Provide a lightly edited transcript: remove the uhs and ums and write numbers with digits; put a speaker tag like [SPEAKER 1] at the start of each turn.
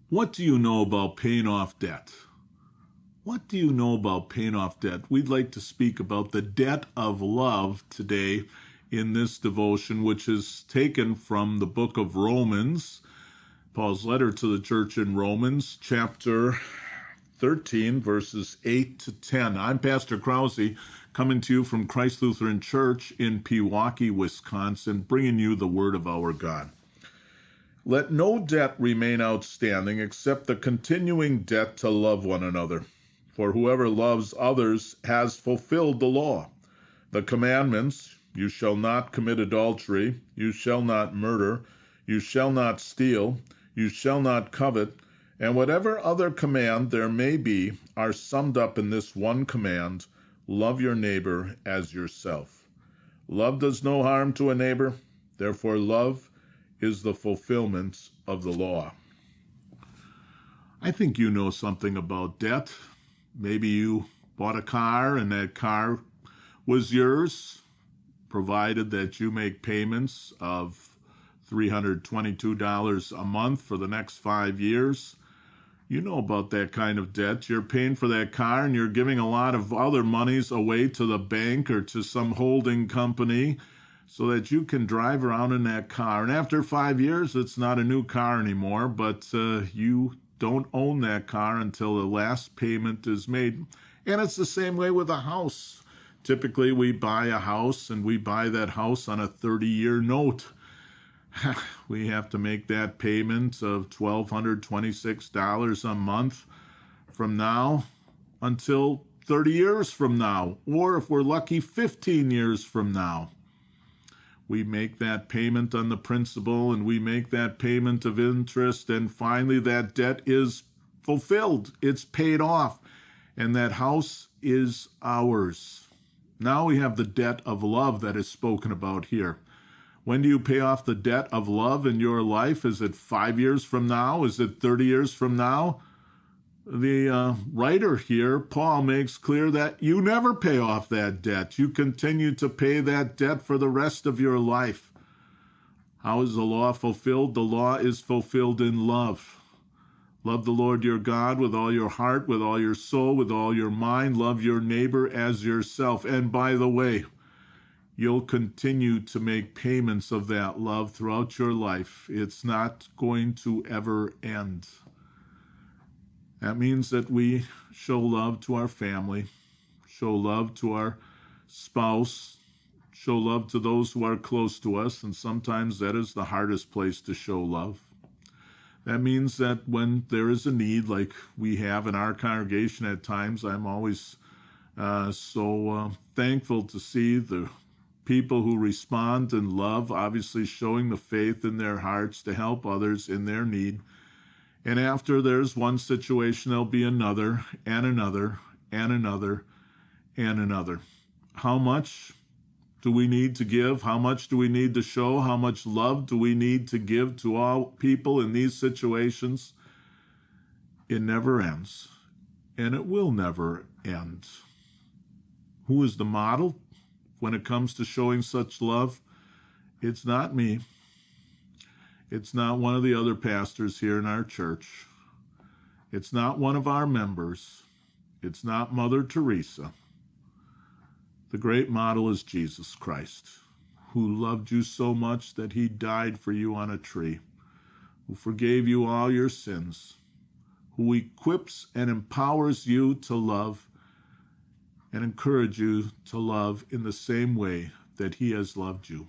[SPEAKER 1] What do you know about paying off debt? What do you know about paying off debt? We'd like to speak about the debt of love today in this devotion, which is taken from the book of Romans, Paul's letter to the church in Romans, chapter 13, verses 8 to 10. I'm Pastor Krause, coming to you from Christ Lutheran Church in Pewaukee, Wisconsin, bringing you the word of our God. Let no debt remain outstanding except the continuing debt to love one another. For whoever loves others has fulfilled the law. The commandments, you shall not commit adultery, you shall not murder, you shall not steal, you shall not covet, and whatever other command there may be are summed up in this one command: love your neighbor as yourself. Love does no harm to a neighbor, therefore love is the fulfillment of the law. I think you know something about debt. Maybe you bought a car and that car was yours, provided that you make payments of $322 a month for the next 5 years. You know about that kind of debt. You're paying for that car and you're giving a lot of other monies away to the bank or to some holding company so that you can drive around in that car. And after 5 years, it's not a new car anymore, but you don't own that car until the last payment is made. And it's the same way with a house. Typically, we buy a house and we buy that house on a 30-year note. We have to make that payment of $1,226 a month from now until 30 years from now, or if we're lucky, 15 years from now. We make that payment on the principal and we make that payment of interest, and finally that debt is fulfilled. It's paid off, and that house is ours. Now we have the debt of love that is spoken about here. When do you pay off the debt of love in your life? Is it 5 years from now? Is it 30 years from now? The writer here, Paul, makes clear that you never pay off that debt. You continue to pay that debt for the rest of your life. How is the law fulfilled? The law is fulfilled in love. Love the Lord your God with all your heart, with all your soul, with all your mind. Love your neighbor as yourself. And by the way, you'll continue to make payments of that love throughout your life. It's not going to ever end. That means that we show love to our family, show love to our spouse, show love to those who are close to us, and sometimes that is the hardest place to show love. That means that when there is a need, like we have in our congregation at times, I'm always so thankful to see the people who respond in love, obviously showing the faith in their hearts to help others in their need. And after there's one situation, there'll be another, and another, and another, and another. How much do we need to give? How much do we need to show? How much love do we need to give to all people in these situations? It never ends, and it will never end. Who is the model when it comes to showing such love? It's not me. It's not one of the other pastors here in our church. It's not one of our members. It's not Mother Teresa. The great model is Jesus Christ, who loved you so much that he died for you on a tree, who forgave you all your sins, who equips and empowers you to love and encourage you to love in the same way that he has loved you.